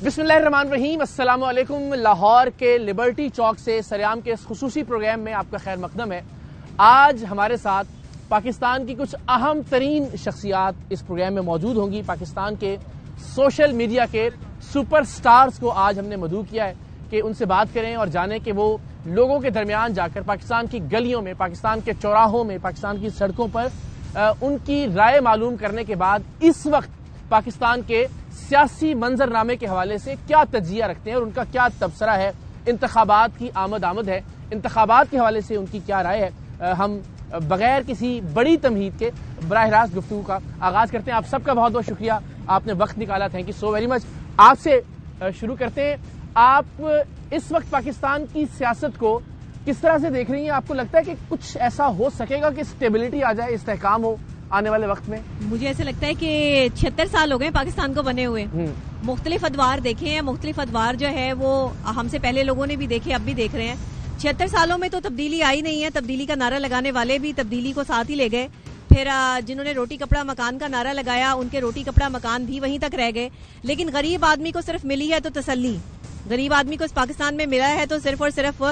बिस्मिल्लाहिर्रहमानिर्रहीम, अस्सलाम वालेकुम। लाहौर के लिबर्टी चौक से सरेआम के इस खुसूसी प्रोग्राम में आपका खैर मकदम है। आज हमारे साथ पाकिस्तान की कुछ अहम तरीन शख्सियात इस प्रोग्राम में मौजूद होंगी। पाकिस्तान के सोशल मीडिया के सुपर स्टार्स को आज हमने मदऊ किया है कि उनसे बात करें और जानें कि वो लोगों के दरमियान जाकर पाकिस्तान की गलियों में, पाकिस्तान के चौराहों में, पाकिस्तान की सड़कों पर उनकी राय मालूम करने के बाद इस वक्त पाकिस्तान के सियासी मंजरनामे के हवाले से क्या तजिया रखते हैं और उनका क्या तबसरा है। इंतखाबात की आमद है, इंतखाबात के हवाले से उनकी क्या राय है। हम बगैर किसी बड़ी तमहीद के बराह रास्त गुफ्तगू का आगाज करते हैं। आप सबका बहुत बहुत शुक्रिया, आपने वक्त निकाला, thank you so very much. आपसे शुरू करते हैं। आप इस वक्त पाकिस्तान की सियासत को किस तरह से देख रही हैं? आपको लगता है कि कुछ ऐसा हो सकेगा कि स्टेबिलिटी आ जाए, इस्तेहकाम हो आने वाले वक्त में? मुझे ऐसा लगता है कि 76 साल हो गए पाकिस्तान को बने हुए। मुख्तलिफ अदवार देखे हैं, मुख्तलिफ अदवार जो है वो हमसे पहले लोगों ने भी देखे, अब भी देख रहे हैं। 76 सालों में तो तब्दीली आई नहीं है। तब्दीली का नारा लगाने वाले भी तब्दीली को साथ ही ले गए। फिर जिन्होंने रोटी कपड़ा मकान का नारा लगाया, उनके रोटी कपड़ा मकान भी वहीं तक रह गए। लेकिन गरीब आदमी को सिर्फ मिली है तो तसल्ली, गरीब आदमी को इस पाकिस्तान में मिला है तो सिर्फ और सिर्फ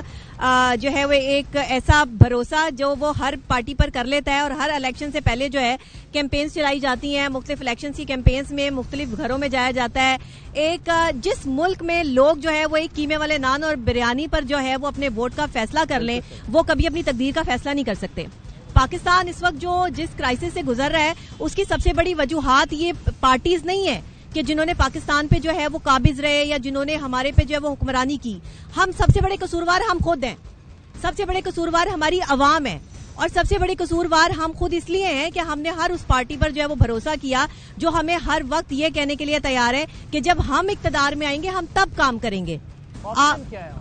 जो है वो एक ऐसा भरोसा जो वो हर पार्टी पर कर लेता है। और हर इलेक्शन से पहले जो है कैंपेन्स चलाई जाती हैं, मुख्तलिफ इलेक्शन की कैंपेन्स में मुख्तलिफ घरों में जाया जाता है। एक जिस मुल्क में लोग जो है वो एक कीमे वाले नान और बिरयानी पर जो है वो अपने वोट का फैसला कर लें, वो कभी अपनी तकदीर का फैसला नहीं कर सकते। पाकिस्तान इस वक्त जो जिस क्राइसिस से गुजर रहा है उसकी सबसे बड़ी वजूहात ये पार्टीज नहीं है कि जिन्होंने पाकिस्तान पे जो है वो काबिज रहे या जिन्होंने हमारे पे जो है वो हुक्मरानी की। हम सबसे बड़े कसूरवार हम खुद हैं, सबसे बड़े कसूरवार हमारी अवाम है। और सबसे बड़े कसूरवार हम खुद इसलिए हैं कि हमने हर उस पार्टी पर जो है वो भरोसा किया जो हमें हर वक्त ये कहने के लिए तैयार है कि जब हम इक्तदार में आएंगे हम तब काम करेंगे। क्या है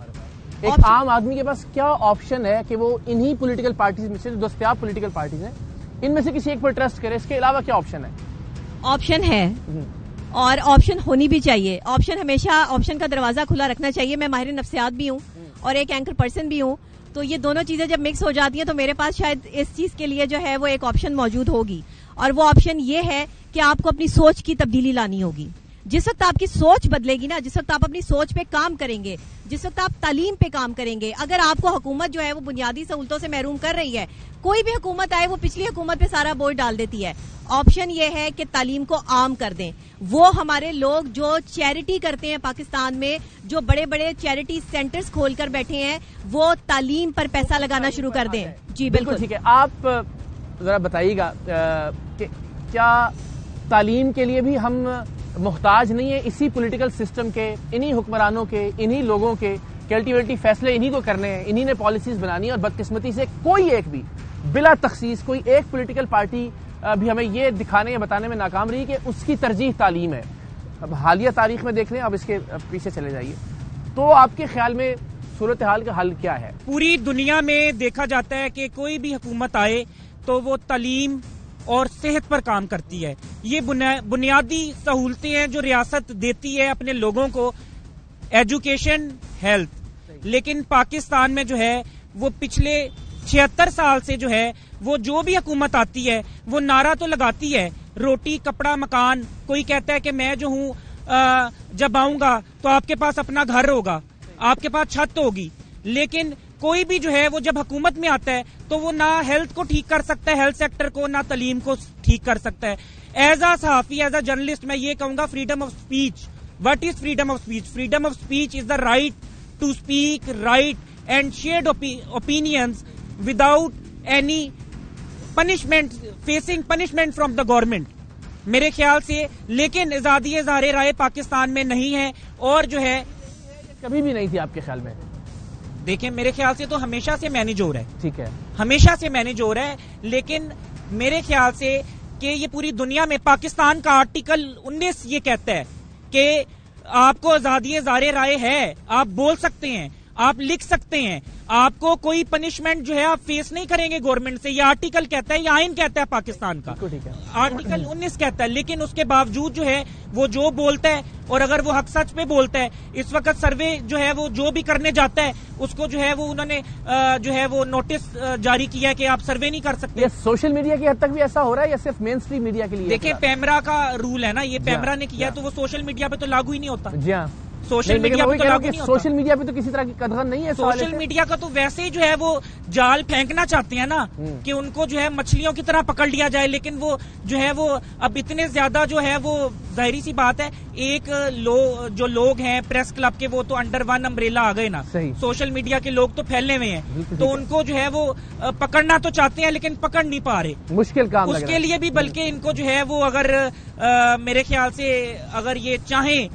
एक आम आदमी के पास क्या ऑप्शन है कि वो इन्हीं पॉलिटिकल पार्टीज में से, जो दस्तयाब पॉलिटिकल पार्टीज हैं, इनमें से किसी एक पर ट्रस्ट करे? इसके अलावा क्या ऑप्शन है? ऑप्शन है और ऑप्शन होनी भी चाहिए। ऑप्शन हमेशा, ऑप्शन का दरवाजा खुला रखना चाहिए। मैं माहिर नफ्सियात भी हूँ और एक एंकर पर्सन भी हूँ, तो ये दोनों चीजें जब मिक्स हो जाती हैं तो मेरे पास शायद इस चीज के लिए जो है वो एक ऑप्शन मौजूद होगी। और वो ऑप्शन ये है कि आपको अपनी सोच की तब्दीली लानी होगी। जिस वक्त आपकी सोच बदलेगी ना, जिस वक्त आप अपनी सोच पे काम करेंगे, जिस वक्त आप तालीम पे काम करेंगे, अगर आपको हुकूमत जो है वो बुनियादी सहूलतों से महरूम कर रही है, कोई भी हुकूमत आए वो पिछली हुकूमत पे सारा बोझ डाल देती है। ऑप्शन ये है कि तालीम को आम कर दें। वो हमारे लोग जो चैरिटी करते हैं पाकिस्तान में, जो बड़े बड़े चैरिटी सेंटर्स खोलकर बैठे हैं, वो तालीम पर पैसा लगाना शुरू कर दें। जी बिल्कुल ठीक है। आप जरा बताइएगा कि क्या तालीम के लिए भी हम मुहताज नहीं है इसी पॉलिटिकल सिस्टम के, इन्हीं हुक्मरानों के, इन्हीं लोगों के कल्टिवेटिव फैसले इन्हीं को करने हैं, इन्हीं ने पॉलिसीज बनानी है। और बदकिस्मती से कोई एक भी बिला तखसीस कोई एक पॉलिटिकल पार्टी भी हमें ये दिखाने या बताने में नाकाम रही कि उसकी तरजीह तालीम है। अब हालिया तारीख में देख लें, अब इसके पीछे चले जाइए, तो आपके ख्याल में सूरत हाल का हल क्या है? पूरी दुनिया में देखा जाता है कि कोई भी हुकूमत आए तो वो तालीम और सेहत पर काम करती है। ये बुनियादी सहूलतें हैं जो रियासत देती है अपने लोगों को, एजुकेशन, हेल्थ। लेकिन पाकिस्तान में जो है वो पिछले 76 साल से जो है वो जो भी हुकूमत आती है वो नारा तो लगाती है, रोटी कपड़ा मकान। कोई कहता है कि मैं जो हूँ जब आऊंगा तो आपके पास अपना घर होगा, आपके पास छत होगी। लेकिन कोई भी जो है वो जब हुकूमत में आता है तो वो ना हेल्थ को ठीक कर सकता है, हेल्थ सेक्टर को, ना तालीम को ठीक कर सकता है। एज अ सहाफी, एज अ जर्नलिस्ट मैं ये कहूंगा, freedom of speech. What is freedom of speech? Freedom of speech is the right to speak, right and share opinions without any punishment, facing punishment from the government, मेरे ख्याल से। लेकिन आजादी इज़हार राय पाकिस्तान में नहीं है और जो है कभी भी नहीं थी आपके ख्याल में? देखिए मेरे ख्याल से तो हमेशा से मैनेज हो रहा है। ठीक है, हमेशा से मैनेज हो रहा है। लेकिन मेरे ख्याल से कि ये पूरी दुनिया में, पाकिस्तान का आर्टिकल 19 ये कहता है कि आपको आजादी इज़हार राय है, आप बोल सकते हैं, आप लिख सकते हैं, आपको कोई पनिशमेंट जो है आप फेस नहीं करेंगे गवर्नमेंट से। ये आर्टिकल कहता है, ये आइन कहता है पाकिस्तान का, आर्टिकल 19 कहता है। लेकिन उसके बावजूद जो है वो जो बोलता है, और अगर वो हक सच पे बोलता है, इस वक्त सर्वे जो है वो जो भी करने जाता है उसको जो है वो उन्होंने जो है वो नोटिस जारी किया है कि आप सर्वे नहीं कर सकते। ये सोशल मीडिया की हद तक भी ऐसा हो रहा है या सिर्फ मेन स्ट्रीम मीडिया के लिए? देखिए पैमरा का रूल है ना, ये पैमरा ने किया तो वो सोशल मीडिया पे तो लागू ही नहीं होता। जी हाँ, सोशल मीडिया पे तो लागू नहीं होता। सोशल मीडिया पे तो किसी तरह की कदर नहीं है। सोशल मीडिया का तो वैसे ही जो है वो जाल फेंकना चाहते हैं ना कि उनको जो है मछलियों की तरह पकड़ लिया जाए, लेकिन वो जो है वो अब इतने ज्यादा जो है वो जाहिर सी बात है एक जो लोग हैं प्रेस क्लब के वो तो अंडर वन अम्ब्रेला आ गए ना, सोशल मीडिया के लोग तो फैलने हुए हैं, तो उनको जो है वो पकड़ना तो चाहते हैं लेकिन पकड़ नहीं पा रहे, मुश्किल काम उसके लिए भी। बल्कि इनको जो है वो अगर मेरे ख्याल से अगर ये चाहें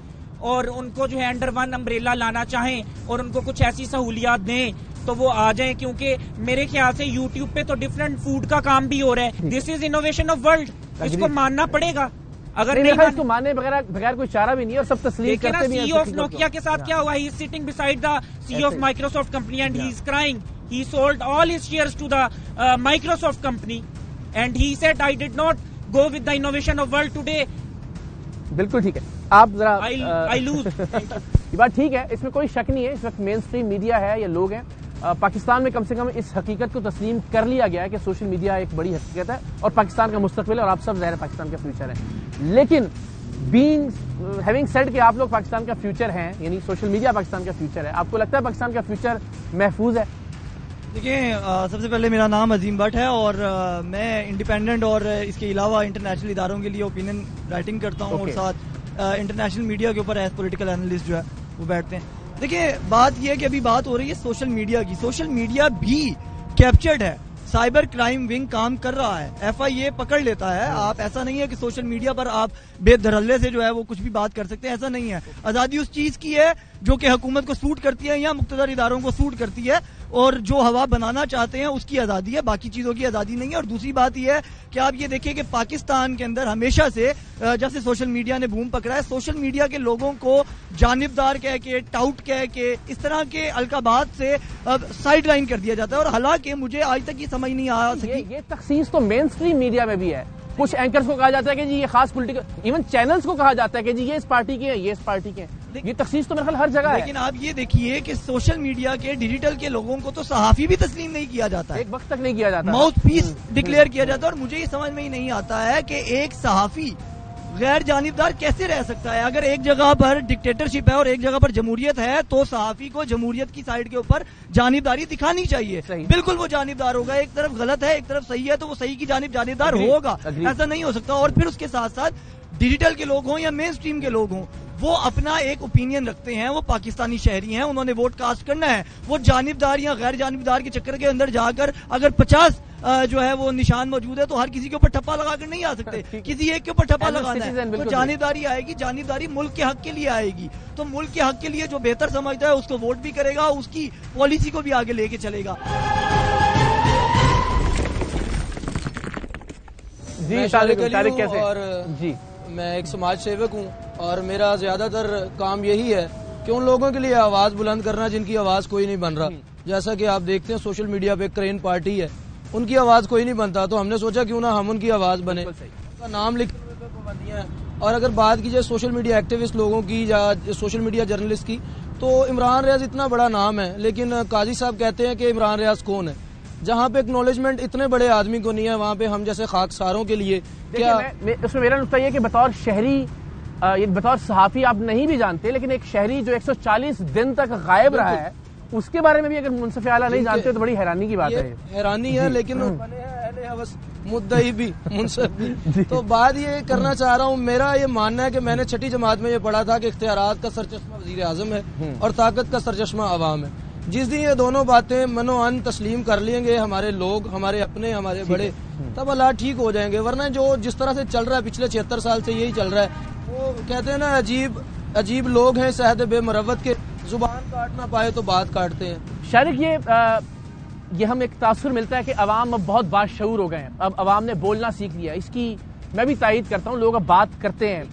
और उनको जो है अंडर वन अम्ब्रेला लाना चाहें और उनको कुछ ऐसी सहूलियात दें तो वो आ जाएं, क्योंकि मेरे ख्याल से यूट्यूब पे तो डिफरेंट फूड का काम भी हो रहा है। This is innovation of world, इसको मानना पड़ेगा। अगर नहीं इसको मानने बगैर कोई चारा भी नहीं है और सब तस्लीम करते भी हैं। CEO ऑफ नोकिया के साथ क्या हुआ, he is sitting beside the CEO of Microsoft company and he is crying, he sold all his shares to the Microsoft company and he said I did not go with the innovation of world today. बिल्कुल ठीक है, आप जरा I lose ये बात ठीक है, इसमें कोई शक नहीं है। इस वक्त मेन स्ट्रीम मीडिया है या लोग हैं, पाकिस्तान में कम से कम इस हकीकत को तस्लीम कर लिया गया है कि सोशल मीडिया एक बड़ी हकीकत है और पाकिस्तान का मुस्तकबिल है और आप सब ज़ाहिर है पाकिस्तान का फ्यूचर है। लेकिन हैविंग सेड कि आप लोग पाकिस्तान का फ्यूचर हैं, यानी सोशल मीडिया पाकिस्तान का फ्यूचर है, आपको लगता है पाकिस्तान का फ्यूचर महफूज है? देखिए, सबसे पहले मेरा नाम अजीम भट्ट है और मैं इंडिपेंडेंट और इसके अलावा इंटरनेशनल इदारों के लिए ओपिनियन राइटिंग करता हूँ और साथ इंटरनेशनल मीडिया के ऊपर एज पॉलिटिकल एनालिस्ट जो है वो बैठते हैं। देखिए, बात यह है कि अभी बात हो रही है सोशल मीडिया की। सोशल मीडिया भी कैप्चर्ड है, साइबर क्राइम विंग काम कर रहा है, FIA पकड़ लेता है। आप ऐसा नहीं है कि सोशल मीडिया पर आप बेधड़ल्ले से जो है वो कुछ भी बात कर सकते हैं, ऐसा नहीं है। आजादी उस चीज की है जो कि हुकूमत को सूट करती है या मुख्तदर इदारों को सूट करती है और जो हवा बनाना चाहते हैं उसकी आजादी है, बाकी चीजों की आजादी नहीं है। और दूसरी बात यह है कि आप ये देखिए कि पाकिस्तान के अंदर हमेशा से जब से सोशल मीडिया ने बूम पकड़ा है, सोशल मीडिया के लोगों को जानिबदार कह के, टाउट कह के, इस तरह के अलकाबात से साइड लाइन कर दिया जाता है। और हालांकि मुझे आज तक ये समझ नहीं आ सकी, ये तखसीस तो मेन स्ट्रीम मीडिया में भी है। कुछ एंकर्स को कहा जाता है कि जी ये खास पॉलिटिकल, इवन चैनल्स को कहा जाता है कि जी ये इस पार्टी के हैं, ये इस पार्टी के हैं। ये तखसीस तो मेरे ख्याल हर जगह है। लेकिन आप ये देखिए कि सोशल मीडिया के डिजिटल के लोगों को तो सहाफी भी तस्लीम नहीं किया जाता है, एक वक्त तक नहीं किया जाता, माउथ पीस डिक्लेयर किया जाता है। और मुझे ये समझ में ही नहीं आता है कि एक सहाफी गैर जानिबदार कैसे रह सकता है। अगर एक जगह पर डिक्टेटरशिप है और एक जगह पर जमहूरियत है तो सहाफी को जमहूरियत की साइड के ऊपर जानिबदारी दिखानी चाहिए। बिल्कुल वो जानिबदार होगा, एक तरफ गलत है एक तरफ सही है तो वो सही की जानिबदार होगा, ऐसा नहीं हो सकता। और फिर उसके साथ साथ डिजिटल के लोग हों या मेन स्ट्रीम के लोग हों, वो अपना एक ओपिनियन रखते हैं, वो पाकिस्तानी शहरी हैं, उन्होंने वोट कास्ट करना है। वो जानिबदार या गैर जानिबदार के चक्कर के अंदर जाकर अगर 50 जो है वो निशान मौजूद है तो हर किसी के ऊपर ठप्पा लगाकर नहीं आ सकते, किसी एक के ऊपर ठप्पा लगाना है। तो जानिबदारी आएगी, जानिबदारी मुल्क के हक के लिए आएगी, तो मुल्क के हक के लिए जो बेहतर समझता है उसको वोट भी करेगा, उसकी पॉलिसी को भी आगे लेके चलेगा। जी तारिक कैसे? और जी मैं एक समाज सेवक हूँ और मेरा ज्यादातर काम यही है कि उन लोगों के लिए आवाज बुलंद करना जिनकी आवाज कोई नहीं बन रहा। जैसा कि आप देखते हैं सोशल मीडिया पे क्रेन पार्टी है, उनकी आवाज कोई नहीं बनता, तो हमने सोचा क्यों ना हम उनकी आवाज बने, उनका नाम लिखे हुए पे पाबंदियां हैं। और अगर बात की जाए सोशल मीडिया एक्टिविस्ट लोगों की या सोशल मीडिया जर्नलिस्ट की, तो इमरान रियाज इतना बड़ा नाम है, लेकिन काजी साहब कहते हैं कि इमरान रियाज कौन है। जहाँ पे एक्नॉलेजमेंट इतने बड़े आदमी को नहीं है, वहाँ पे हम जैसे खाकसारों के लिए क्या। उसमें मेरा नुक्ता ये कि बतौर शहरी, बतौर सहाफी आप नहीं भी जानते, लेकिन एक शहरी जो 140 दिन तक गायब रहा है उसके बारे में भी अगर मुंसफ़ आला नहीं जानते तो बड़ी हैरानी की बात है। हैरानी है, लेकिन मुद्दई भी मुंसफ भी। तो बात ये करना चाह रहा हूँ, मेरा ये मानना है कि मैंने छठी जमात में ये पढ़ा था कि इख्तियारात का सरचश्मा वज़ीर आज़म है और ताकत का सरचश्मा अवाम है। जिस दिन ये दोनों बातें मनो-अन तस्लीम कर लेंगे हमारे लोग, हमारे अपने, हमारे बड़े, तब हालात ठीक हो जाएंगे। वरना जो जिस तरह से चल रहा है पिछले 76 साल से यही चल रहा है, वो कहते हैं ना अजीब अजीब लोग हैं सहद बेमरवत के, जुबान काट ना पाए तो बात काटते हैं। शारिक, ये हम एक तासुर मिलता है कि अवाम अब बहुत बाशऊर हो गए हैं, अब अवाम ने बोलना सीख लिया। इसकी मैं भी तायीद करता हूँ। लोग अब बात करते हैं,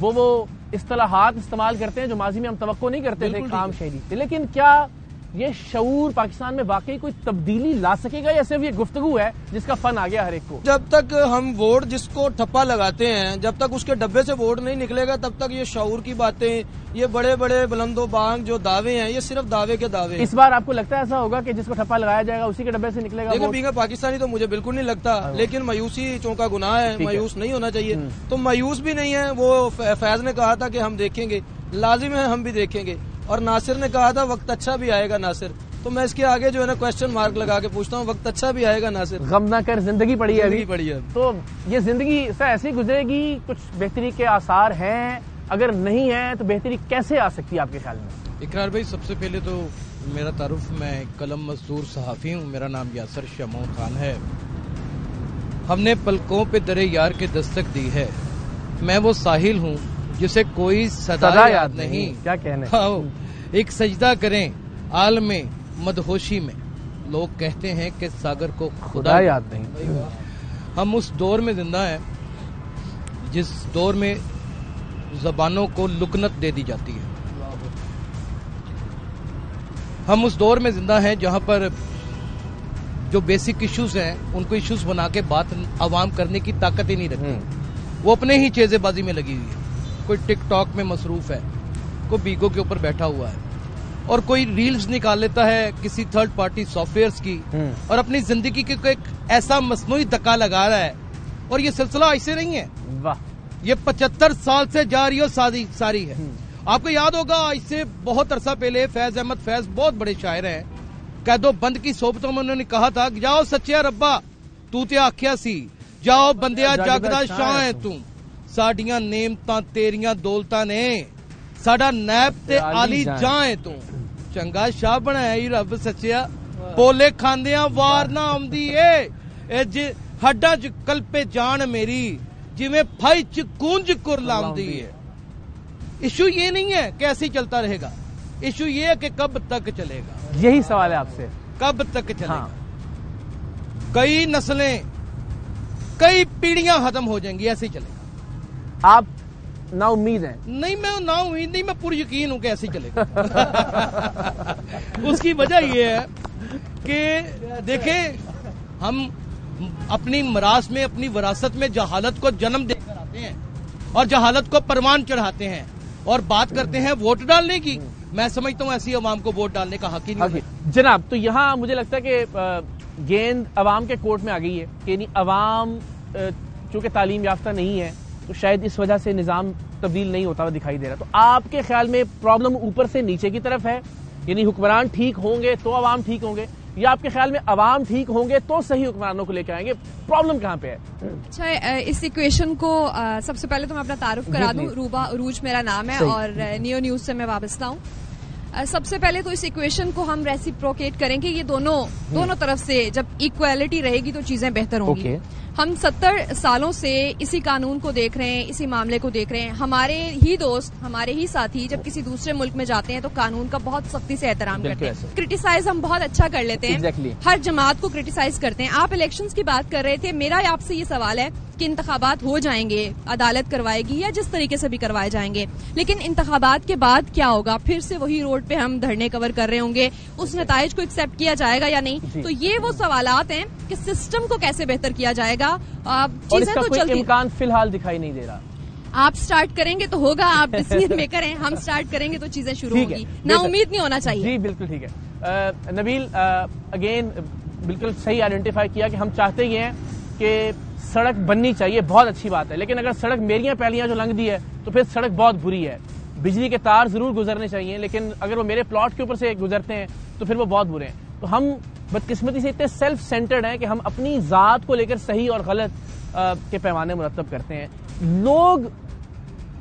वो इस्तिलाहात इस्तेमाल करते हैं जो माजी में हम तवक्को नहीं करते थे आम शहरी से। लेकिन क्या ये शऊर पाकिस्तान में वाकई कोई तब्दीली ला सकेगा या सिर्फ ये गुफ्तगू है जिसका फन आ गया हर एक को? जब तक हम वोट जिसको ठप्पा लगाते हैं, जब तक उसके डब्बे से वोट नहीं निकलेगा, तब तक ये शऊर की बातें, ये बड़े बड़े बुलंदो बांग जो दावे हैं, ये सिर्फ दावे के दावे हैं। इस बार आपको लगता है ऐसा होगा कि जिसको ठप्पा लगाया जाएगा उसी के डब्बे से निकलेगा? देखिए, बींगा पाकिस्तानी तो मुझे बिल्कुल नहीं लगता, लेकिन मायूसी चौंका गुनाह है, मायूस नहीं होना चाहिए। तो मायूस भी नहीं है। वो फैज ने कहा था कि हम देखेंगे, लाजिम है हम भी देखेंगे। और नासिर ने कहा था वक्त अच्छा भी आएगा नासिर, तो मैं इसके आगे जो है ना क्वेश्चन मार्क लगा के पूछता हूँ, वक्त अच्छा भी आएगा नासिर? गम ना कर, जिंदगी पड़ी है अभी। पड़ी है तो ये जिंदगी से ऐसी गुजरेगी, कुछ बेहतरी के आसार हैं? अगर नहीं है तो बेहतरी कैसे आ सकती है आपके ख्याल में? इकरार भाई, सबसे पहले तो मेरा तारुफ, मैं कलम मजदूर सहाफ़ी हूँ, मेरा नाम यासर शमो खान है। हमने पलकों पे दरे यार के दस्तक दी है, मैं वो साहिल हूँ जिसे कोई सदा याद नहीं। क्या कहने। एक सजदा करें आलमे मदहोशी में, लोग कहते हैं कि सागर को खुदा याद नहीं। हम उस दौर में जिंदा हैं जिस दौर में जबानों को लुकनत दे दी जाती है। हम उस दौर में जिंदा हैं जहां पर जो बेसिक इश्यूज हैं उनको इश्यूज बना के बात आवाम करने की ताकत ही नहीं रखती। वो अपने ही चेजेबाजी में लगी हुई है। कोई टिकटॉक में मसरूफ है, कोई बीगो के ऊपर बैठा हुआ है, और कोई रील्स निकाल लेता है किसी थर्ड पार्टी सॉफ्टवेयर्स की, और अपनी जिंदगी के एक ऐसा मसनूई धक्का लगा रहा है। और ये सिलसिला ऐसे नहीं है, वाह, ये 75 साल से जारी और सारी है। आपको याद होगा, इससे बहुत अरसा पहले फैज अहमद फैज, बहुत बड़े शायर हैं, कैदो बंद की सोबतों में उन्होंने कहा था, जाओ सच्चिया रब्बा तू ते आख्या सी, जाओ बंदिया जगदा शाह है तू, साडियां नेमतां तेरियां दौलतां ने, साडा नैब ते आली जां है तू, चंगा शाह बनाया ही रब सच्चिया, पोले खांदियां वार ना आउंदी ए, हड्डां च कल्पे जान मेरी, जिवें फाई च गूंज कुरलाउंदी है। इशू ये नहीं है कि ऐसे ही चलता रहेगा, इशू ये है कि कब तक चलेगा। यही सवाल है आपसे, कब तक चलेगा। कई नस्लें, कई पीढ़ियां खत्म हो जाएंगी, ऐसे ही चलेगा। आप ना उम्मीद है? नहीं, मैं ना उम्मीद नहीं, मैं पूरी यकीन हूं कि ऐसे ही चलेगा। उसकी वजह यह है कि देखें, हम अपनी मरास में, अपनी विरासत में जहालत को जन्म देकर आते हैं और जहालत को परवान चढ़ाते हैं और बात करते हैं वोट डालने की। मैं समझता हूँ ऐसी अवाम को वोट डालने का हक ही नहीं है। जनाब, तो यहाँ मुझे लगता है कि गेंद अवाम के कोर्ट में आ गई है कि नहीं, अवाम चूंकि तालीम याफ्ता नहीं है तो शायद इस वजह से निज़ाम तब्दील नहीं होता हुआ दिखाई दे रहा। तो आपके ख्याल में प्रॉब्लम ऊपर से नीचे की तरफ है, यानी हुक्मरान ठीक होंगे तो अवाम ठीक होंगे, या आपके ख्याल में अवाम ठीक होंगे तो सही हुक्मरानों को लेकर आएंगे? प्रॉब्लम कहाँ पे है? अच्छा, इस इक्वेशन को सबसे पहले तो मैं अपना तारुफ करा दूं। रूबा अरूज मेरा नाम है और नियो न्यूज से मैं वाबस्ता हूँ। सबसे पहले तो इस इक्वेशन को हम रेसिप्रोकेट करेंगे, ये दोनों तरफ से जब इक्वालिटी रहेगी तो चीजें बेहतर होंगी। हम 70 सालों से इसी कानून को देख रहे हैं, इसी मामले को देख रहे हैं। हमारे ही दोस्त, हमारे ही साथी जब किसी दूसरे मुल्क में जाते हैं तो कानून का बहुत सख्ती से एहतराम करते हैं। क्रिटिसाइज हम बहुत अच्छा कर लेते हैं, हर जमात को क्रिटिसाइज करते हैं। आप इलेक्शंस की बात कर रहे थे, मेरा आपसे ये सवाल है कि इंतखाबात हो जाएंगे, अदालत करवाएगी या जिस तरीके से भी करवाए जाएंगे, लेकिन इंतखाबात के बाद क्या होगा? फिर से वही रोड पे हम धरने कवर कर रहे होंगे, उस नताइज को एक्सेप्ट किया जाएगा या नहीं? तो ये वो सवालात हैं कि सिस्टम को कैसे बेहतर किया जाएगा। चीजें तो चलती, इम्कान फिलहाल दिखाई नहीं दे रहा। आप स्टार्ट करेंगे तो होगा, आप डिसीजन मेकर हैं, हम स्टार्ट करेंगे तो चीजें शुरू होगी। ना उम्मीद नहीं होना चाहिए। जी बिल्कुल ठीक है। नबील, अगेन बिल्कुल सही आइडेंटिफाई किया कि हम चाहते ही हैं कि सड़क बननी चाहिए, बहुत अच्छी बात है, लेकिन अगर सड़क मेरियां पहलियां जो लंघ दी है तो फिर सड़क बहुत बुरी है। बिजली के तार जरूर गुजरने चाहिए, लेकिन अगर वो मेरे प्लॉट के ऊपर से गुजरते हैं तो फिर वो बहुत बुरे हैं। तो हम बदकिस्मती से इतने सेल्फ सेंटर्ड हैं कि हम अपनी जात को लेकर सही और गलत के पैमाने मुरतब करते हैं। लोग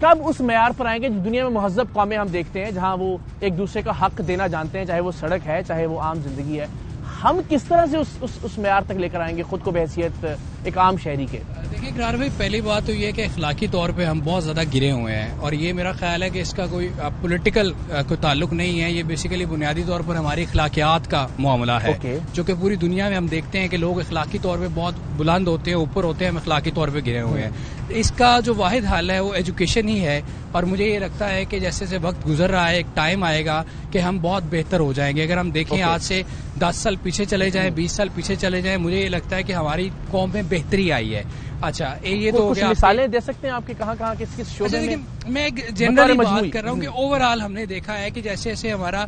कब उस मैयार पर आएंगे जो दुनिया में महज़ब कौमें हम देखते हैं, जहां वो एक दूसरे का हक देना जानते हैं, चाहे वो सड़क है, चाहे वो आम जिंदगी है? हम किस तरह से उस मैयार तक लेकर आएंगे खुद को बहैसियत एक आम शहरी के? देखिए इकरार भाई, पहली बात तो ये है कि अखलाकी तौर पे हम बहुत ज्यादा गिरे हुए हैं, और ये मेरा ख्याल है कि इसका कोई पॉलिटिकल कोई ताल्लुक नहीं है। ये बेसिकली बुनियादी तौर पर हमारी अखलाकियात का मामला है, जो कि पूरी दुनिया में हम देखते हैं कि लोग अखलाकी तौर पे बहुत बुलंद होते हैं, ऊपर होते हैं, हम अखलाकी तौर पे गिरे हुए हैं। इसका जो वाहिद हल है वो एजुकेशन ही है, और मुझे ये लगता है कि जैसे जैसे वक्त गुजर रहा है, एक टाइम आएगा कि हम बहुत बेहतर हो जाएंगे। अगर हम देखें आज से 10 साल पीछे चले जाएं, 20 साल पीछे चले जाएं, मुझे ये लगता है कि हमारी कौम में बेहतरी आई है। अच्छा, ये तो कुछ मिसालें दे सकते हैं आपके कहाँ किस शोबे में? मैं एक जनरली बात कर रहा हूँ कि ओवरऑल हमने देखा है कि जैसे जैसे हमारा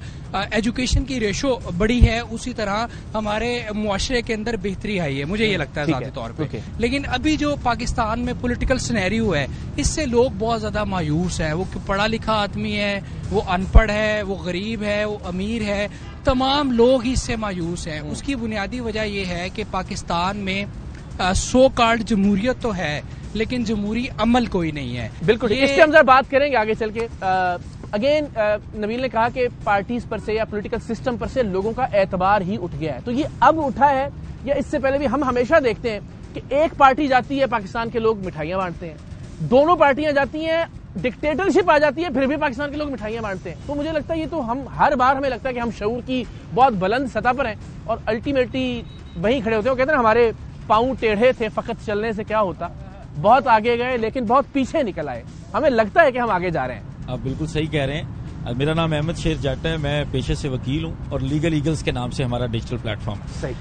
एजुकेशन की रेशो बढ़ी है उसी तरह हमारे मुआशरे के अंदर बेहतरी आई है, मुझे ये लगता है ज़ाती तौर पे। लेकिन अभी जो पाकिस्तान में पॉलिटिकल सिनेरियो है इससे लोग बहुत ज्यादा मायूस हैं। वो पढ़ा लिखा आदमी है, वो अनपढ़ है, वो गरीब है, वो अमीर है, तमाम लोग ही इससे मायूस हैं। उसकी बुनियादी वजह यह है कि पाकिस्तान में सो कॉल्ड जमहूरियत तो है लेकिन जमहूरी अमल कोई नहीं है। बिल्कुल, इस पे हम जरा बात करेंगे आगे चल के। अगेन नबील ने कहा कि पार्टीज पर से या पॉलिटिकल सिस्टम पर से लोगों का एतबार ही उठ गया है, तो ये अब उठा है या इससे पहले भी? हम हमेशा देखते हैं कि एक पार्टी जाती है, पाकिस्तान के लोग मिठाइयां बांटते हैं, दोनों पार्टियां जाती हैं, डिक्टेटरशिप आ जाती है, फिर भी पाकिस्तान के लोग मिठाइयां बांटते हैं। तो मुझे लगता है ये तो हम हर बार हमें लगता है कि हम शऊर की बहुत बुलंद सतह पर हैं और अल्टीमेटली वहीं खड़े होते हैं। वो कहते हैं हमारे पांव टेढ़े थे, फकत चलने से क्या होता, बहुत आगे गए लेकिन बहुत पीछे निकल आए। हमें लगता है कि हम आगे जा रहे हैं। आप बिल्कुल सही कह रहे हैं। मेरा नाम अहमद शेर जट है, मैं पेशे से वकील हूं और लीगल ईगल्स के नाम से हमारा डिजिटल प्लेटफॉर्म है। सही।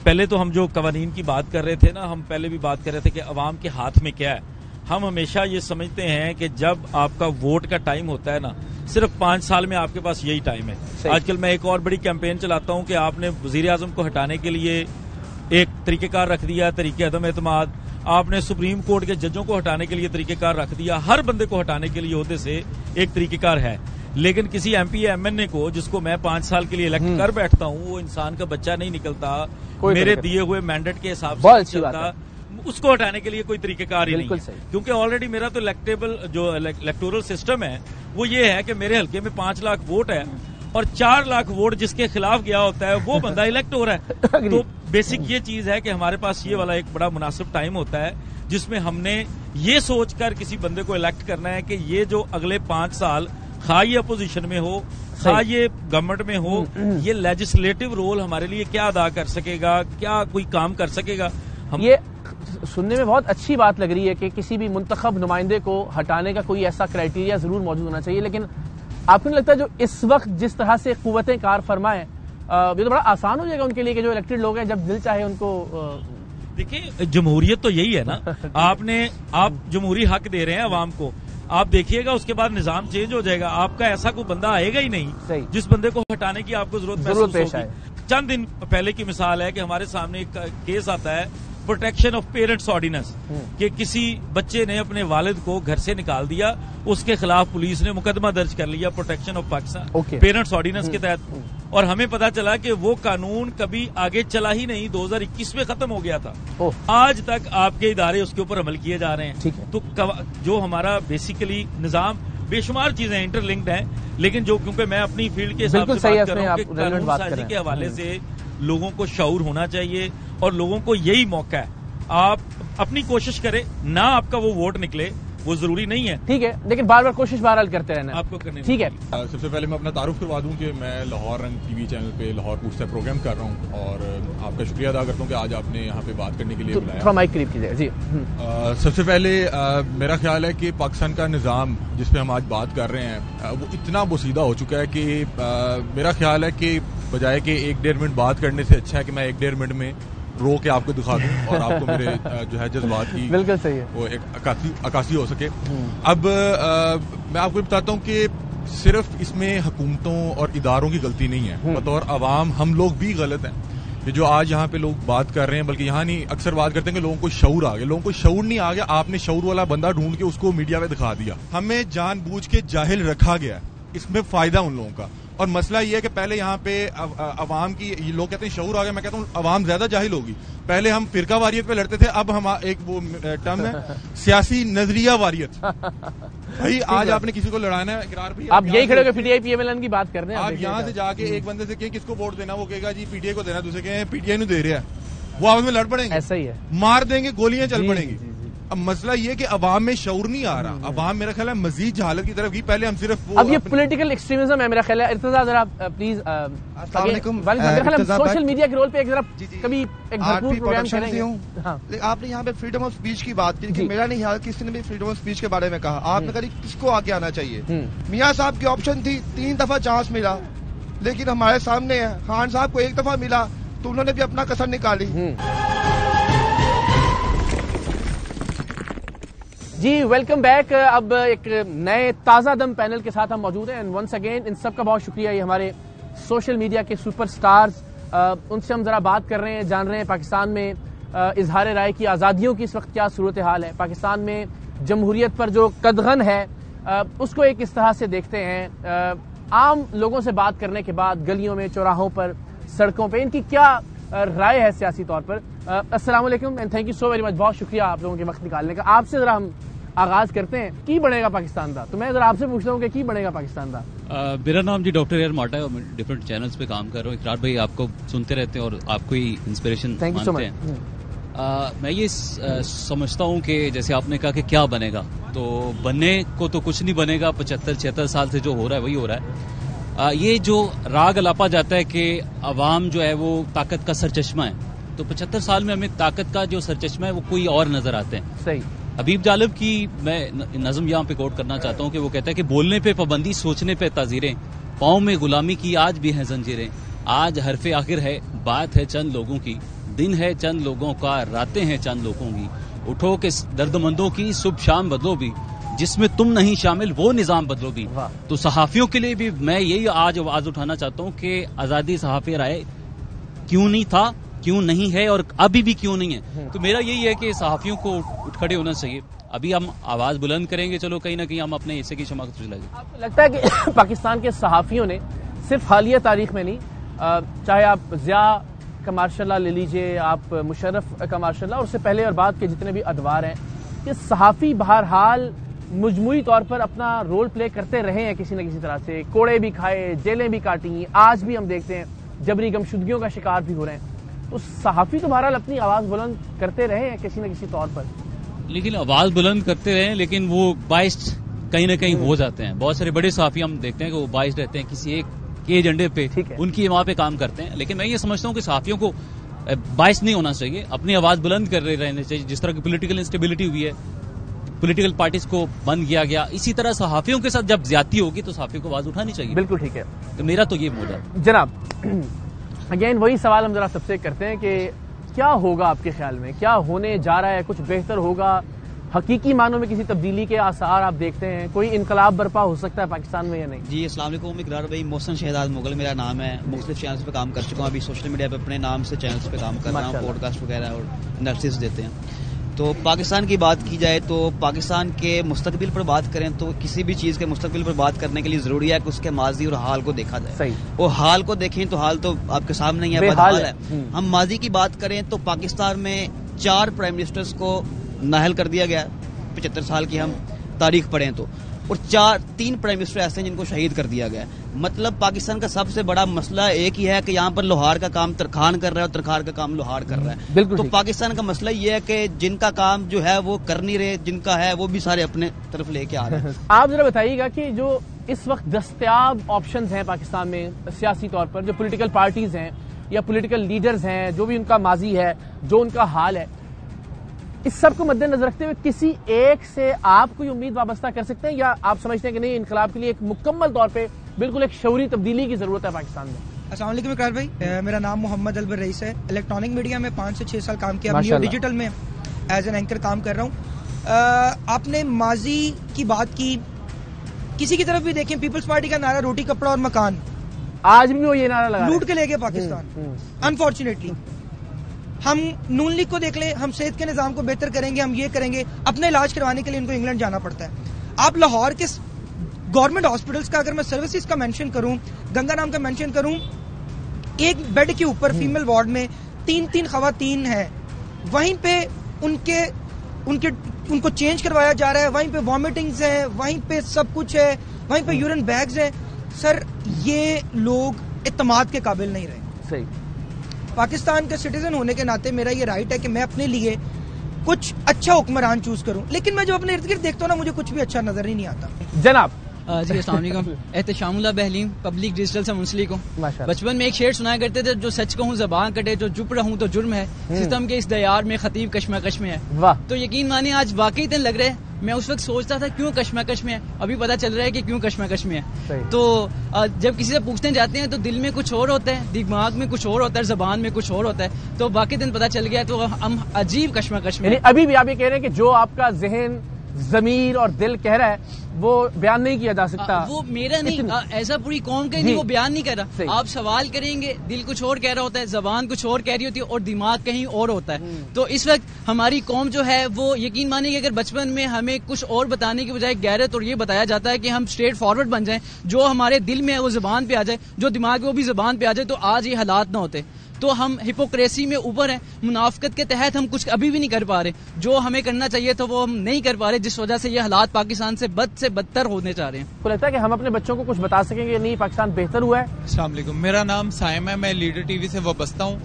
पहले तो हम जो कवानीन की बात कर रहे थे ना, हम पहले भी बात कर रहे थे कि अवाम के हाथ में क्या है। हम हमेशा ये समझते हैं कि जब आपका वोट का टाइम होता है ना, सिर्फ 5 साल में आपके पास यही टाइम है। आजकल मैं एक और बड़ी कैंपेन चलाता हूं कि आपने वजीर आजम को हटाने के लिए एक तरीकेकार रख दिया, तरीके अदम एतमाद। आपने सुप्रीम कोर्ट के जजों को हटाने के लिए तरीकेकार रख दिया। हर बंदे को हटाने के लिए ओहदे से एक तरीकेकार है, लेकिन किसी एमपी या एमएनए को, जिसको मैं 5 साल के लिए इलेक्ट कर बैठता हूं, वो इंसान का बच्चा नहीं निकलता, मेरे दिए हुए मैंडेट के हिसाब से चलता, उसको हटाने के लिए कोई तरीकेकार ही नहीं है। क्योंकि ऑलरेडी मेरा तो इलेक्टेबल जो इलेक्टोरल सिस्टम है वो ये है कि मेरे हल्के में 5 लाख वोट है और 4 लाख वोट जिसके खिलाफ गया होता है वो बंदा इलेक्ट हो रहा है। तो बेसिक ये चीज है कि हमारे पास ये वाला एक बड़ा मुनासिब टाइम होता है जिसमें हमने ये सोचकर किसी बंदे को इलेक्ट करना है कि ये जो अगले 5 साल खा ये अपोजिशन में हो, खा ये गवर्नमेंट में हो, ये लेजिस्लेटिव रोल हमारे लिए क्या अदा कर सकेगा, क्या कोई काम कर सकेगा। ये सुनने में बहुत अच्छी बात लग रही है कि किसी भी मुंतखब नुमाइंदे को हटाने का कोई ऐसा क्राइटेरिया जरूर मौजूद होना चाहिए, लेकिन आपको नहीं लगता जो इस वक्त जिस तरह से कुव्वतें कार फरमाएं, ये तो बड़ा आसान हो जाएगा उनके लिए कि जो इलेक्टेड लोग हैं जब दिल चाहे उनको। देखिए, जमहूरियत तो यही है ना। आप जमहूरी हक दे रहे हैं अवाम को, आप देखिएगा उसके बाद निजाम चेंज हो जाएगा। आपका ऐसा कोई बंदा आएगा ही नहीं जिस बंदे को हटाने की आपको जरूरत महसूस होगी। चंद दिन पहले की मिसाल है कि हमारे सामने एक केस आता है प्रोटेक्शन ऑफ पेरेंट्स ऑर्डिनेंस, कि किसी बच्चे ने अपने वालिद को घर से निकाल दिया, उसके खिलाफ पुलिस ने मुकदमा दर्ज कर लिया protection of Pakistan parents ordinance के तहत। और हमें पता चला कि वो कानून कभी आगे चला ही नहीं, 2021 में खत्म हो गया था। आज तक आपके इदारे उसके ऊपर अमल किए जा रहे हैं। तो जो हमारा बेसिकली निजाम, बेशुमार चीजें इंटरलिंक्ड हैं, लेकिन जो क्योंकि मैं अपनी फील्ड के हिसाब से बात कर रहा हूँ कि कानून साजी के हवाले से लोगों को शऊर होना चाहिए और लोगों को यही मौका है। आप अपनी कोशिश करें, ना आपका वो वोट निकले वो जरूरी नहीं है, ठीक है, लेकिन बार बार कोशिश बहरहाल करते रहना आपको करने। ठीक है। सबसे पहले मैं अपना तारुफ करवा दूं कि मैं लाहौर रंग टीवी चैनल पे लाहौर पूछता प्रोग्राम कर रहा हूं और आपका शुक्रिया अदा करता हूं कि आज आपने यहाँ पे बात करने के लिए बुलाया। थोड़ा माइक करीब कीजिए जी। सबसे पहले मेरा ख्याल है कि पाकिस्तान का निज़ाम जिस पे हम आज बात कर रहे हैं वो इतना बोसीदा हो चुका है कि मेरा ख्याल है कि बजाय कि 1-1.5 मिनट बात करने से अच्छा है कि मैं 1-1.5 मिनट में रो के आपको दिखा दूं और आपको मेरे जो है जज्बात की बिल्कुल सही है वो एक अकासी हो सके। अब मैं आपको बताता हूँ कि सिर्फ इसमें हुकूमतों और इदारों की गलती नहीं है, बतौर अवाम हम लोग भी गलत हैं। ये जो आज यहाँ पे लोग बात कर रहे हैं, बल्कि यहाँ नहीं, अक्सर बात करते हैं कि लोगों को शऊर आ गया। लोगों को शऊर नहीं आ गया, आपने शऊर वाला बंदा ढूंढ के उसको मीडिया में दिखा दिया। हमें जानबूझ के जाहिल रखा गया, इसमें फायदा उन लोगों का। और मसला ये है कि पहले यहाँ पे अवाम की, ये लोग कहते हैं शऊर आ गया, मैं कहता हूँ अवाम ज्यादा जाहिल होगी। पहले हम फिरका वारियत पे लड़ते थे, अब हम एक वो टर्म है सियासी नजरिया वारियत। भाई आज आपने किसी को लड़ाना है, इकरार भी आप यही खड़े होकर पीटीआई पीएमएल की बात कर रहे हैं। आप यहाँ से जाके एक बंदे से कहें किसको वोट देना, वो कहेगा जी पीटीआई को देना, दूसरे कहें पीटीआई नहीं दे रहा है, वो आपस में लड़ पड़ेंगे। ऐसा ही है, मार देंगे, गोलियां चल पड़ेंगी। अब मसला ये कि अवाम में शऊर नहीं आ रहा, अवाम मेरा ख्याल है मजीद जहालत की तरफ गई। पहले हम सिर्फ वो अब ये पॉलिटिकल एक्सट्रीमिज्म है मेरा ख्याल है। इर्तिजा जरा प्लीज, सोशल मीडिया के रोल पे एक जरा कभी एक भरपूर प्रोग्राम करेंगे। आपने यहाँ पे फ्रीडम ऑफ स्पीच की बात की, मेरा नहीं ख्याल किसी ने भी फ्रीडम ऑफ स्पीच के बारे में कहा। आपने कहा किसको आगे आना चाहिए। मियाँ साहब की ऑप्शन थी, 3 दफा चांस मिला, लेकिन हमारे सामने है खान साहब को 1 दफा मिला तो उन्होंने भी अपना कसर निकाली। जी वेलकम बैक। अब एक नए ताज़ा दम पैनल के साथ हम मौजूद हैं एंड वंस अगेन इन सब का बहुत शुक्रिया। ये हमारे सोशल मीडिया के सुपरस्टार्स, उनसे हम जरा बात कर रहे हैं, जान रहे हैं पाकिस्तान में इजहार राय की आज़ादियों की इस वक्त क्या सूरत हाल है, पाकिस्तान में जमहूरियत पर जो कदगन है उसको एक इस तरह से देखते हैं। आम लोगों से बात करने के बाद गलियों में, चौराहों पर, सड़कों पर इनकी क्या राय है सियासी तौर पर। अस्सलाम वालेकुम and thank you so very much. बहुत शुक्रिया आप लोगों के वक्त निकालने का। आपसे जरा हम आगाज करते हैं, की बनेगा पाकिस्तान का, तो मैं जरा आपसे पूछता हूँ कि की बनेगा पाकिस्तान का। मेरा नाम जी डॉक्टर एयर माटा है और मैं डिफरेंट चैनल्स पे काम कर रहा हूँ। इकरार भाई आपको सुनते रहते हैं और आपको ही इंस्पिरेशन मानते हैं। मैं ये समझता हूँ कि जैसे आपने कहा कि क्या बनेगा, तो बनने को तो कुछ नहीं बनेगा। 75-76 साल से जो हो रहा है वही हो रहा है। ये जो राग अलापा जाता है कि अवाम जो है वो ताकत का सरचश्मा है, तो 75 साल में हमें ताकत का जो सरचश्मा है वो कोई और नजर आते हैं। सही। हबीब जालिब की मैं नज़म यहाँ पे कोट करना चाहता हूँ कि वो कहता है कि बोलने पे पाबंदी, सोचने पे ताजीरें, पाँव में गुलामी की आज भी हैं जंजीरें। आज हरफे आखिर है, बात है चंद लोगों की, दिन है चंद लोगों का, रातें हैं चंद लोगों की। उठो के दर्दमंदों की सुबह शाम बदलो भी, जिसमें तुम नहीं शामिल वो निजाम बदलो भी। तो सहाफियों के लिए भी मैं यही आज आवाज उठाना चाहता हूँ कि आजादी सहाफी राय क्यों नहीं था, क्यों नहीं है और अभी भी क्यों नहीं है। तो मेरा यही है कि सहाफियों को उठ खड़े होना चाहिए। अभी हम आवाज बुलंद करेंगे, चलो कहीं ना कहीं हम अपने हिस्से की शमाकत चलाएंगे। आपको लगता है कि पाकिस्तान के सहाफियों ने सिर्फ हालिया तारीख में नहीं, चाहे आप जिया का मार्शल ले लीजिए, आप मुशर्रफ का मार्शल और उससे पहले और बाद के जितने भी अदवार हैं, कि सहाफी बहरहाल मजमूई तौर पर अपना रोल प्ले करते रहे हैं किसी न किसी तरह से। कोड़े भी खाए, जेलें भी काटी, आज भी हम देखते हैं जबरी गमशुदगियों का शिकार भी हो रहे हैं। तो सहाफी तो बहरहाल अपनी आवाज बुलंद करते रहे हैं किसी न किसी तौर पर, लेकिन आवाज बुलंद करते रहे लेकिन वो बाइस्ड कहीं ना कहीं हो जाते हैं। बहुत सारे बड़े सहाफी हम देखते हैं कि वो बाइस्ड रहते हैं किसी एक के एजेंडे पे, उनकी वहां पे काम करते हैं। लेकिन मैं ये समझता हूँ कि सहाफियों को बाइस नहीं होना चाहिए, अपनी आवाज बुलंद कर रहने चाहिए। जिस तरह की पॉलिटिकल इंस्टेबिलिटी हुई है, पॉलिटिकल पार्टीज को बंद किया गया, इसी तरह सहाफियों के साथ जब ज्यादती होगी तो सहाफियों को आवाज उठानी चाहिए। बिल्कुल ठीक है। तो मेरा तो ये मोड है। जनाब अगेन वही सवाल हम जरा सबसे करते हैं कि क्या होगा आपके ख्याल में, क्या होने जा रहा है, कुछ बेहतर होगा, हकीकी मानों में किसी तब्दीली के आसार आप देखते हैं, कोई इनकलाब बर्पा हो सकता है पाकिस्तान में या नहीं? जी अस्सलाम वालेकुम, इकरार भाई, मोहसिन शहजाद मुगल मेरा नाम है। मुख्तलिफ चैनल्स पे काम कर चुका हूँ, अभी सोशल मीडिया पे अपने नाम से चैनल्स पे काम कर रहा हूँ, पॉडकास्ट वगैरह और एनालिसिस देते हैं। तो पाकिस्तान की बात की जाए तो पाकिस्तान के मुस्तकबिल पर बात करें तो किसी भी चीज़ के मुस्तकबिल पर बात करने के लिए ज़रूरी है कि उसके माजी और हाल को देखा जाए। सही। और हाल को देखें तो हाल तो आपके सामने ही है, बदहाल है। हम माजी की बात करें तो पाकिस्तान में 4 प्राइम मिनिस्टर्स को नाहल कर दिया गया, 75 साल की हम तारीख पढ़ें तो, और 3 प्राइम मिनिस्टर ऐसे हैं जिनको शहीद कर दिया गया। मतलब पाकिस्तान का सबसे बड़ा मसला एक ही है कि यहाँ पर लोहार का काम तरखान कर रहा है और तरखान का काम लोहार कर रहा है। तो पाकिस्तान का मसला ये है कि जिनका काम जो है वो कर नहीं रहे, जिनका है वो भी सारे अपने तरफ लेके आ रहे हैं। आप जरा बताइएगा कि जो इस वक्त दस्तयाब ऑप्शंस हैं पाकिस्तान में सियासी तौर पर, जो पॉलिटिकल पार्टीज हैं या पॉलिटिकल लीडर्स हैं, जो भी उनका माजी है, जो उनका हाल है, इस सब को मद्देनजर रखते हुए किसी एक से आप कोई उम्मीद वाबस्ता कर सकते हैं, या आप समझते हैं कि नहीं, इनकलाब के लिए एक मुकम्मल तौर पे बिल्कुल एक शऊरी तब्दीली की जरूरत है पाकिस्तान में? अस्सलाम वालेकुम इकरार भाई, मेरा नाम मोहम्मद अलबर रईस है। इलेक्ट्रॉनिक मीडिया में 5 से 6 साल काम किया, न्यू डिजिटल में एज एन एंकर काम कर रहा हूँ। आपने माजी की बात की, किसी की तरफ भी देखें, पीपल्स पार्टी का नारा रोटी कपड़ा और मकान, आज भी वो ये नारा लगा लूट के ले गए पाकिस्तान। अनफॉर्चुनेटली हम नून लीग को देख ले, हम सेहत के निजाम को बेहतर करेंगे, हम ये करेंगे, अपने इलाज करवाने के लिए उनको इंग्लैंड जाना पड़ता है। आप लाहौर के गवर्नमेंट हॉस्पिटल्स का अगर मैं सर्विसेज का मेंशन करूं, गंगा नाम का मेंशन करूं, एक बेड के ऊपर फीमेल वार्ड में 3 खवातीन हैं, वहीं पे उनको चेंज करवाया जा रहा है, वहीं पे वॉमिटिंग्स है, वहीं पे सब कुछ है, वहीं पे यूरिन बैग्स हैं। सर ये लोग इत्तेमाद के काबिल नहीं रहे। सही। पाकिस्तान का सिटीजन होने के नाते मेरा ये राइट है कि मैं अपने लिए कुछ अच्छा हुक्मरान चूज करूं, लेकिन मैं जो अपने इर्द गिर्द देखता हूं ना, मुझे कुछ भी अच्छा नजर ही नहीं आता। जनाब जी अस्सलाम वालेकुम, एहतशामुल्लाह बहलीम, पब्लिक डिजिटल से मुंसलिक हूँ। बचपन में एक शेर सुनाया करते थे, जो सच कहूँ ज़बान कटे, जो चुप रहूँ तो जुर्म है, सितम के इस दयार में खतीब कश्मकश में है। तो यकीन मानिए आज वाकई दिन लग रहे हैं। मैं उस वक्त सोचता था क्यों कश्मकश में है, अभी पता चल रहा है कि क्यों कश्मकश में है। तो जब किसी से पूछने जाते हैं तो दिल में कुछ और होता है, दिमाग में कुछ और होता है, जबान में कुछ और होता है। तो बाकी दिन पता चल गया, तो हम अजीब कश्मकश में। अभी भी आप ये कह रहे हैं कि जो आपका जहन ज़मीर और दिल कह रहा है वो बयान नहीं किया जा सकता। वो मेरा नहीं, ऐसा पूरी कौम का नहीं, वो बयान नहीं कर रहा। आप सवाल करेंगे, दिल कुछ और कह रहा होता है, जबान कुछ और कह रही होती है और दिमाग कहीं और होता है। तो इस वक्त हमारी कौम जो है वो यकीन मानिए कि अगर बचपन में हमें कुछ और बताने की बजाय गैरत और ये बताया जाता है कि हम स्ट्रेट फॉरवर्ड बन जाएं, जो हमारे दिल में है वो जबान पे आ जाए, जो दिमाग में वो भी जबान पे आ जाए, तो आज ये हालात ना होते। तो हम हिपोक्रेसी में ऊपर हैं, मुनाफिकत के तहत हम कुछ अभी भी नहीं कर पा रहे, जो हमें करना चाहिए तो वो हम नहीं कर पा रहे, जिस वजह से ये हालात पाकिस्तान से बदतर होने चाह रहे हैं। तो लगता है कि हम अपने बच्चों को कुछ बता सकेंगे नहीं पाकिस्तान बेहतर हुआ है? अस्सलाम वालेकुम, मेरा नाम साइम है, मैं लीडर टीवी से वाबस्ता हूँ।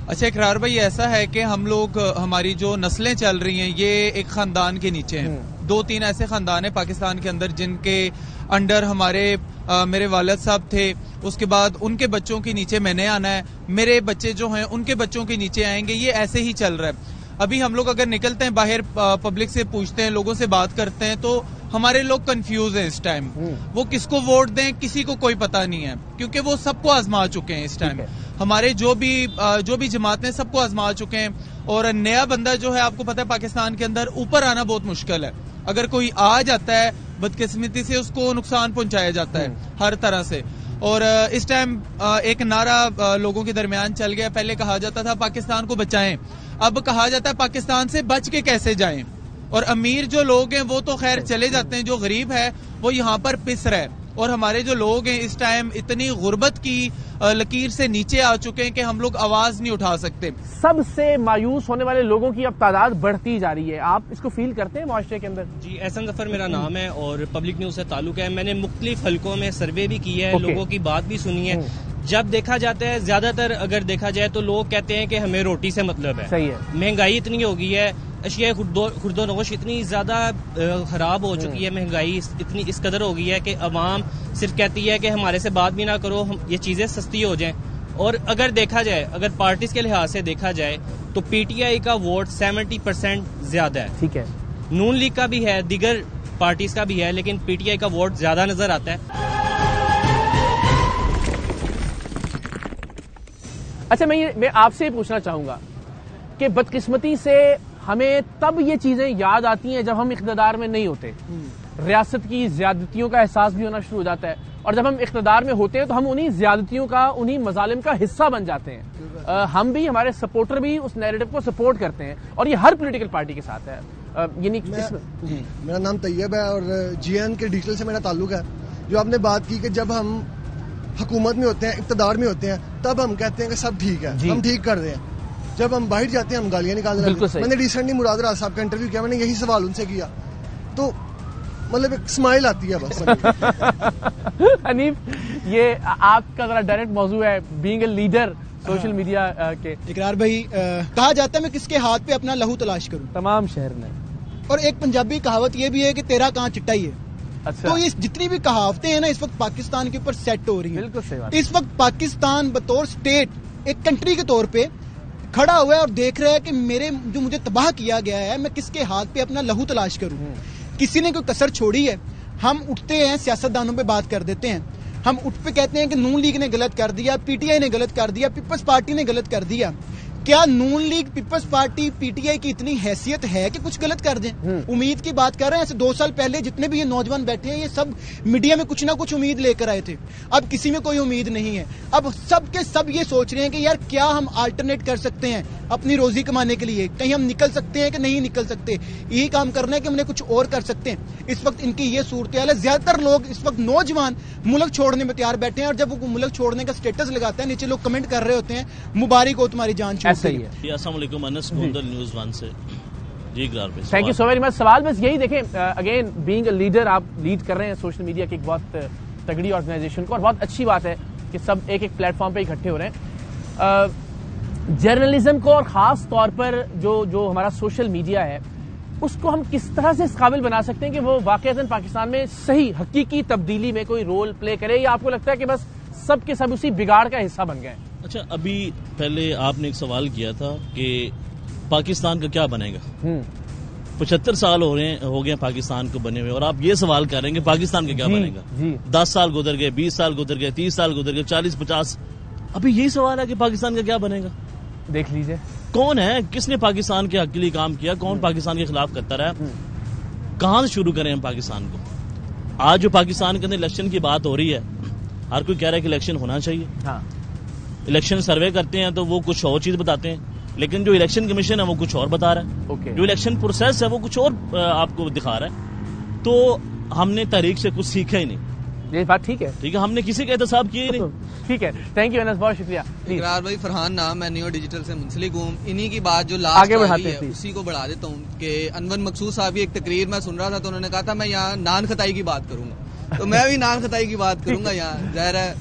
अच्छा इकरार भाई, ऐसा है कि हम लोग, हमारी जो नस्लें चल रही हैं ये एक खानदान के नीचे हैं। 2-3 ऐसे खानदान है पाकिस्तान के अंदर जिनके अंडर मेरे वालिद साहब थे, उसके बाद उनके बच्चों के नीचे मैंने आना है, मेरे बच्चे जो हैं उनके बच्चों के नीचे आएंगे, ये ऐसे ही चल रहा है। अभी हम लोग अगर निकलते हैं बाहर, पब्लिक से पूछते हैं, लोगों से बात करते हैं, तो हमारे लोग कंफ्यूज हैं इस टाइम। वो किसको वोट दें किसी को कोई पता नहीं है, क्योंकि वो सबको आजमा चुके हैं इस टाइम। हमारे जो भी जमातें सबको आजमा चुके हैं, और नया बंदा जो है, आपको पता है पाकिस्तान के अंदर ऊपर आना बहुत मुश्किल है। अगर कोई आ जाता है बदकिस्मती से उसको नुकसान पहुंचाया जाता है हर तरह से। और इस टाइम एक नारा लोगों के दरमियान चल गया, पहले कहा जाता था पाकिस्तान को बचाएं, अब कहा जाता है पाकिस्तान से बच के कैसे जाएं। और अमीर जो लोग हैं वो तो खैर चले जाते हैं, जो गरीब है वो यहाँ पर पिस रहा है। और हमारे जो लोग हैं इस टाइम इतनी गुर्बत की लकीर से नीचे आ चुके हैं कि हम लोग आवाज नहीं उठा सकते। सबसे मायूस होने वाले लोगों की अब तादाद बढ़ती जा रही है, आप इसको फील करते हैं माशरे के अंदर? जी, एहसन जफर मेरा नाम है और पब्लिक न्यूज से ताल्लुक है। मैंने मुख्तलिफ हलकों में सर्वे भी किया है, लोगों की बात भी सुनी है। जब देखा जाता है, ज्यादातर अगर देखा जाए तो लोग कहते हैं कि हमें रोटी से मतलब है। सही है। महंगाई इतनी हो गई है, अशिया खुर्दोनोश इतनी ज्यादा खराब हो चुकी है, महंगाई इतनी इस कदर हो गई है कि अवाम सिर्फ कहती है कि हमारे से बात भी ना करो, हम ये चीजें सस्ती हो जाएं। और अगर देखा जाए, अगर पार्टीज के लिहाज से देखा जाए तो पीटीआई का वोट 70% ज्यादा है। ठीक है। नून लीग का भी है, दीगर पार्टीज का भी है, लेकिन पीटीआई का वोट ज्यादा नजर आता है। अच्छा, मैं आपसे ये पूछना चाहूंगा कि बदकिस्मती से हमें तब ये चीजें याद आती हैं जब हम इख्तिदार में नहीं होते। रियासत की ज्यादतियों का एहसास भी होना शुरू हो जाता है, और जब हम इख्तिदार में होते हैं तो हम उन्हीं ज्यादतियों का, उन्हीं मजालिम का हिस्सा बन जाते हैं। हम भी, हमारे सपोर्टर भी उस नैरेटिव को सपोर्ट करते हैं, और ये हर पॉलिटिकल पार्टी के साथ है। मेरा नाम तैयब है और जीएन के डिजिटल से मेरा ताल्लुक है। जो आपने बात की कि जब हम हुकूमत में होते हैं, इख्तिदार में होते हैं, तब हम कहते हैं कि सब ठीक है, हम ठीक कर रहे हैं। जब हम बाहर जाते हैं हम गालियां निकाल रहे हैं। मैंने रिसेंटली मुराद राज साहब का इंटरव्यू किया, मैंने यही सवाल उनसे किया, तो मतलब एक स्माइल आती है बस। हनीफ, ये आपका जरा डायरेक्ट मौजू है, being a leader social media के। इकरार भाई, कहा जाता है मैं किसके हाथ पे अपना लहू तलाश करूं, तमाम शहर में। और एक पंजाबी कहावत ये भी है कि तेरा कहाँ चिट्टा ही है। अच्छा। तो ये जितनी भी कहावतें हैं ना इस वक्त पाकिस्तान के ऊपर सेट हो रही हैं। बिल्कुल सही बात। इस वक्त पाकिस्तान बतौर स्टेट, एक कंट्री के तौर पे खड़ा हुआ है और देख रहा है कि जो मुझे तबाह किया गया है, मैं किसके हाथ पे अपना लहू तलाश करूं। किसी ने कोई कसर छोड़ी है? हम उठते हैं, सियासतदानों पे बात कर देते हैं, हम उठ पे कहते हैं कि नून लीग ने गलत कर दिया, पीटीआई ने गलत कर दिया, पीपल्स पार्टी ने गलत कर दिया। क्या नून लीग, पीपल्स पार्टी, पीटीआई की इतनी हैसियत है कि कुछ गलत कर दें? उम्मीद की बात कर रहे हैं। ऐसे 2 साल पहले जितने भी ये नौजवान बैठे हैं, ये सब मीडिया में कुछ ना कुछ उम्मीद लेकर आए थे। अब किसी में कोई उम्मीद नहीं है। अब सब के सब ये सोच रहे हैं कि यार क्या हम अल्टरनेट कर सकते हैं अपनी रोजी कमाने के लिए, कहीं हम निकल सकते हैं कि नहीं निकल सकते। यही काम करना है कि हमने कुछ और कर सकते हैं। इस वक्त इनकी ये सूरत हाल है। ज्यादातर लोग इस वक्त नौजवान मुल्क छोड़ने में तैयार बैठे हैं, और जब वो मुल्क छोड़ने का स्टेटस लगाता है, नीचे लोग कमेंट कर रहे होते हैं, मुबारक हो तुम्हारी जान छूट गई है। अस्सलाम वालेकुम, अनस गोंदल न्यूज़ 1 से। जी ग्रार पे thank you so very much. सवाल बस यही, देखें, अगेन बीइंग अ लीडर, आप लीड कर रहे हैं सोशल मीडिया की एक बहुत तगड़ी ऑर्गेनाइजेशन को, और बहुत अच्छी बात है कि सब एक एक प्लेटफॉर्म पे इकट्ठे हो रहे हैं। जर्नलिज्म को, और खास तौर पर जो हमारा सोशल मीडिया है, उसको हम किस तरह से इस काबिल बना सकते हैं कि वो वाकईतन पाकिस्तान में सही हकीकी तब्दीली में कोई रोल प्ले करे, या आपको लगता है कि बस सब के सब उसी बिगाड़ का हिस्सा बन गए? अच्छा, अभी पहले आपने एक सवाल किया था कि पाकिस्तान का क्या बनेगा। 75 साल हो गए पाकिस्तान को बने हुए, और आप ये सवाल कर रहे हैं कि पाकिस्तान का क्या बनेगा। 10 साल गुजर गए, 20 साल गुजर गए, 30 साल गुजर गए, 40-50, अभी यही सवाल है कि पाकिस्तान का क्या बनेगा। देख लीजिए, कौन है, किसने पाकिस्तान के हक के लिए काम किया, कौन पाकिस्तान के खिलाफ करता रहा। कहाँ से शुरू करें हम पाकिस्तान को? आज जो पाकिस्तान के अंदर इलेक्शन की बात हो रही है, हर कोई कह रहा है कि इलेक्शन होना चाहिए। हाँ। इलेक्शन सर्वे करते हैं तो वो कुछ और चीज बताते हैं, लेकिन जो इलेक्शन कमीशन है वो कुछ और बता रहा है। okay. जो इलेक्शन प्रोसेस है वो कुछ और आपको दिखा रहा है। तो हमने तारीख से कुछ सीखा ही नहीं। ये बात ठीक है, हमने किसी का एहतसाब किया ही नहीं। ठीक है, थैंक यू अनस, बहुत शुक्रिया। इकरार भाई, फरहान नाम है, नियो डिजिटल से मुंसलिक हूँ। इन्हीं की बात जो लास्ट आगे बढ़ाते है उसी को बढ़ा देता हूँ कि अनवर मकसूद साहब की एक तकरीर मैं सुन रहा था, तो उन्होंने कहा था मैं यहाँ नान खताई की बात करूंगा, तो मैं भी नान खताई की बात करूंगा। यहाँ जाहिर है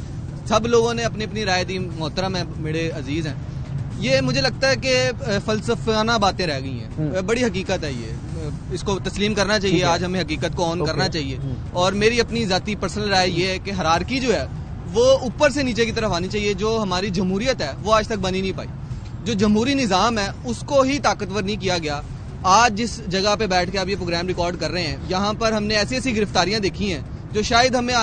सब लोगों ने अपनी अपनी राय दी, मोहतरम है, मेरे अजीज हैं। ये मुझे लगता है कि फलसफाना बातें रह गई हैं, बड़ी हकीकत है ये, इसको तस्लीम करना चाहिए। आज हमें हकीकत को ऑन करना चाहिए। और मेरी अपनी जाती पर्सनल राय ये है कि हरारकी जो है वो ऊपर से नीचे की तरफ आनी चाहिए। जो हमारी जमहूरियत है वो आज तक बनी नहीं पाई। जो जमहूरी निज़ाम है उसको ही ताकतवर नहीं किया गया। आज जिस जगह पे बैठ के आप ये प्रोग्राम रिकॉर्ड कर रहे हैं, यहाँ पर हमने ऐसी ऐसी गिरफ्तारियां देखी हैं जो शायद हमें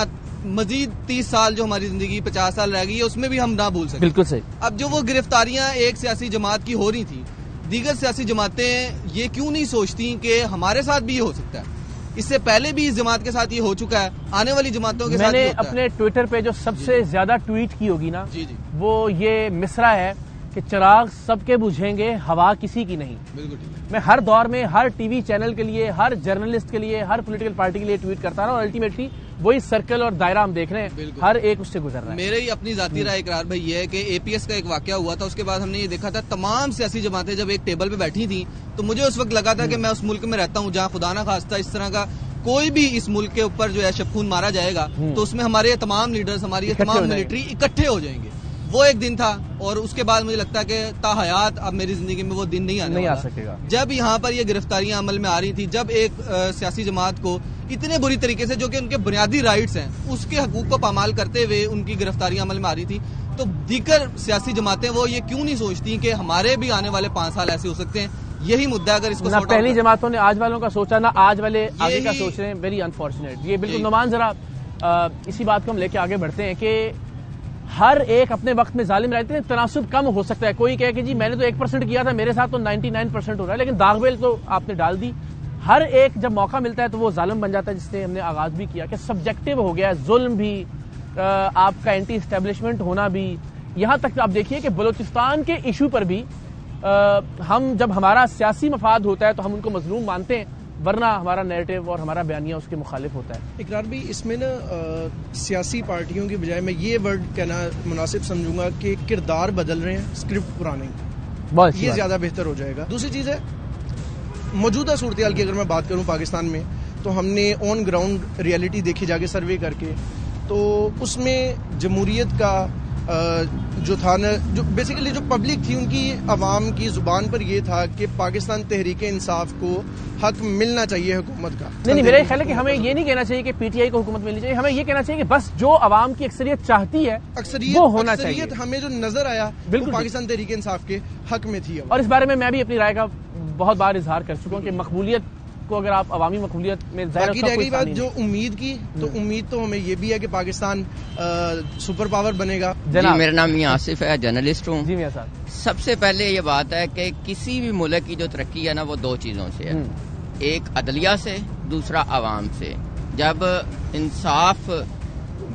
मजीद 30 साल जो हमारी जिंदगी 50 साल रह गई है उसमें भी हम ना भूल सके। बिल्कुल सही। अब जो वो गिरफ्तारियां एक सियासी जमात की हो रही थी, दीगर सियासी जमातें ये क्यों नहीं सोचती कि हमारे साथ भी ये हो सकता है? इससे पहले भी इस जमात के साथ ये हो चुका है, आने वाली जमातों के साथ मैंने अपने ट्विटर पे जो सबसे ज्यादा ट्वीट की होगी ना, जी जी, वो ये मिसरा है कि चिराग सबके बुझेंगे, हवा किसी की नहीं। बिल्कुल ठीक है। मैं हर दौर में हर टीवी चैनल के लिए, हर जर्नलिस्ट के लिए, हर पॉलिटिकल पार्टी के लिए ट्वीट करता रहा और अल्टीमेटली वही सर्कल और दायरा हम देख रहे हैं, हर एक उससे गुजर रहा है। मेरे ही अपनी जाती राय इकरार भाई ये है कि एपीएस का एक वाकया हुआ था, उसके बाद हमने ये देखा था तमाम सियासी जमातें जब एक टेबल पे बैठी थी, तो मुझे उस वक्त लगा था कि मैं उस मुल्क में रहता हूँ जहाँ खुदा ना खास्ता इस तरह का कोई भी इस मुल्क के ऊपर जो है शबखून मारा जाएगा तो उसमें हमारे तमाम लीडर्स, हमारी तमाम मिलिट्री इकट्ठे हो जाएंगे। वो एक दिन था और उसके बाद मुझे लगता है कि ताहयात अब मेरी जिंदगी में वो दिन नहीं आ सकेगा। जब यहाँ पर ये गिरफ्तारियां अमल में आ रही थी, जब एक सियासी जमात को इतने बुरी तरीके से, जो कि उनके बुनियादी राइट्स हैं, उसके हकूक को पामाल करते हुए उनकी गिरफ्तारियां अमल में आ रही थी, तो दीगर सियासी जमातें वो ये क्यों नहीं सोचती कि हमारे भी आने वाले 5 साल ऐसे हो सकते हैं? यही मुद्दा अगर इसको ना पहली जमातों ने आज वालों का सोचा, ना आज वाले आगे का सोच रहे हैं। Very unfortunate. ये बिल्कुल नुमान, जरा इसी बात को हम लेके आगे बढ़ते हैं कि हर एक अपने वक्त में जालिम रहते हैं, तनासुब कम हो सकता है। कोई कहे कि जी मैंने तो 1% किया था, मेरे साथ तो 99% हो रहा है, लेकिन दागबेल तो आपने डाल दी। हर एक जब मौका मिलता है तो वो जालिम बन जाता है, जिससे हमने आगाज भी किया कि सब्जेक्टिव हो गया है, जुल्म भी, आपका एंटी एस्टेब्लिशमेंट होना भी। यहाँ तक आप देखिए कि बलूचिस्तान के इशू पर भी हम जब हमारा सियासी मफाद होता है तो हम उनको मजलूम मानते हैं, वरना हमारा नैरेटिव और हमारा बयानिया उसके मुखालिफ होता है। इकरार भी इसमें ना सियासी पार्टियों की बजाय मैं ये वर्ड कहना मुनासिब समझूंगा कि किरदार बदल रहे हैं, स्क्रिप्ट पुराने, ये ज्यादा बेहतर हो जाएगा। दूसरी चीज है मौजूदा सूरत हाल की अगर मैं बात करूं पाकिस्तान में, तो हमने ऑन ग्राउंड रियलिटी देखी जाके सर्वे करके, तो उसमें जमहूरियत का जो था ना, जो बेसिकली जो पब्लिक थी उनकी आवाम की जुबान पर ये था कि पाकिस्तान तहरीक इंसाफ को हक मिलना चाहिए हुकूमत का। नहीं, मेरा ख्याल है कि हमें ये नहीं कहना चाहिए कि पीटीआई को हुकूमत मिलनी चाहिए, हमें ये कहना चाहिए कि बस जो आवाम की अक्सरियत चाहती है वो होना चाहिए। हमें जो नजर आया बिल्कुल पाकिस्तान तहरीक इंसाफ के हक में थी। और इस बारे में मैं भी अपनी राय का बहुत बार इजहार कर चुका हूँ कि मकबूलियत को अगर आप अवामी मकबूलियत में बाकी रह गई बात जो उम्मीद की, तो उम्मीद तो हमें ये भी है कि पाकिस्तान सुपर पावर बनेगा। जी, मेरा नाम मियां आसिफ है, जर्नलिस्ट हूँ। जी मियां साहब, सबसे पहले ये बात है कि किसी भी मुल्क की जो तरक्की है ना, वो 2 चीजों से है, एक अदलिया से, दूसरा आवाम से। जब इंसाफ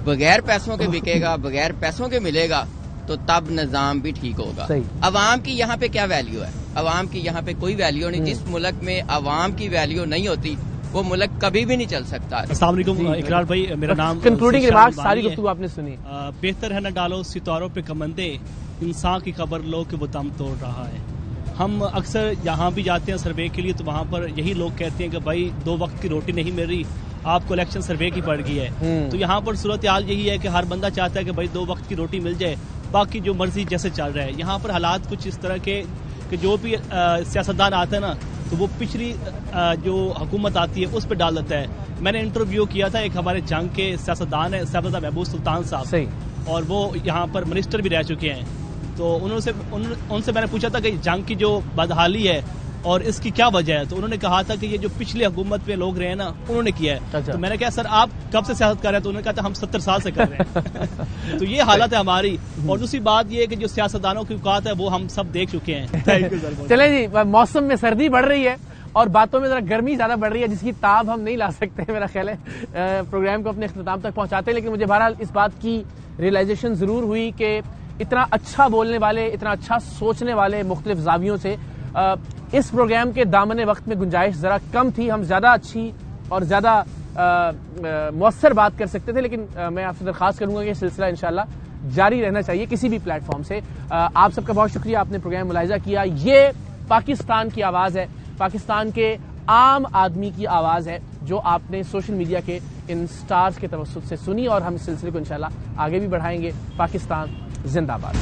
बगैर पैसों के बिकेगा, बगैर पैसों के मिलेगा, तो तब निजाम भी ठीक होगा। अवाम की यहाँ पे क्या वैल्यू है? अवाम की यहाँ पे कोई वैल्यू नहीं। जिस मुल्क में अवाम की वैल्यू नहीं होती वो मुल्क कभी भी नहीं चल सकता। अस्सलाम वालेकुम इकरार भाई, मेरा नाम कंक्लूडिंग रिमार्क्स सारी गुफ्तगू आपने सुनी। बेहतर है न डालो सितारों पे कमंदे, इंसान की खबर लो कि वो दम तोड़ रहा है। हम अक्सर यहाँ भी जाते हैं सर्वे के लिए, तो वहाँ पर यही लोग कहते हैं कि भाई 2 वक्त की रोटी नहीं मिल रही, आपको इलेक्शन सर्वे की पड़ गई है। तो यहाँ पर सूरत हाल यही है कि हर बंदा चाहता है कि भाई 2 वक्त की रोटी मिल जाए, बाकी जो मर्जी जैसे चल रहा है। यहाँ पर हालात कुछ इस तरह के कि जो भी सियासतदान आता है ना, तो वो पिछली जो हुकूमत आती है उस पर डाल देता है। मैंने इंटरव्यू किया था, एक हमारे जंग के सियासतदान है साहबजादा महबूब सुल्तान साहब, और वो यहाँ पर मिनिस्टर भी रह चुके हैं। तो उनसे मैंने पूछा था कि जंग की जो बदहाली है और इसकी क्या वजह है, तो उन्होंने कहा था कि ये जो पिछली हुकूमत में लोग रहे हैं ना, उन्होंने किया है। तो मैंने कहा सर आप कब से सियासत कर रहे हैं? तो उन्होंने कहा था हम 70 साल से कर रहे हैं। तो ये हालत है हमारी। और दूसरी बात ये है कि जो सियासतदानों की औकात है वो हम सब देख चुके हैं। चले जी, मौसम में सर्दी बढ़ रही है और बातों में जरा गर्मी ज्यादा बढ़ रही है जिसकी ताब हम नहीं ला सकते। मेरा ख्याल है प्रोग्राम को अपने इख्तिताम तक पहुंचाते, लेकिन मुझे बहरहाल इस बात की रियलाइजेशन जरूर हुई कि इतना अच्छा बोलने वाले, इतना अच्छा सोचने वाले मुख्तलिफ जावियों से इस प्रोग्राम के दामने वक्त में गुंजाइश जरा कम थी। हम ज्यादा अच्छी और ज्यादा मौसर बात कर सकते थे, लेकिन मैं आपसे दरख्वास्त करूंगा कि सिलसिला इंशाल्लाह जारी रहना चाहिए किसी भी प्लेटफॉर्म से। आप सबका बहुत शुक्रिया, आपने प्रोग्राम मुलाहिजा किया। ये पाकिस्तान की आवाज है, पाकिस्तान के आम आदमी की आवाज है, जो आपने सोशल मीडिया के इन स्टार्स के तवस्सुत से सुनी, और हम इस सिलसिले को इंशाल्लाह आगे भी बढ़ाएंगे। पाकिस्तान जिंदाबाद।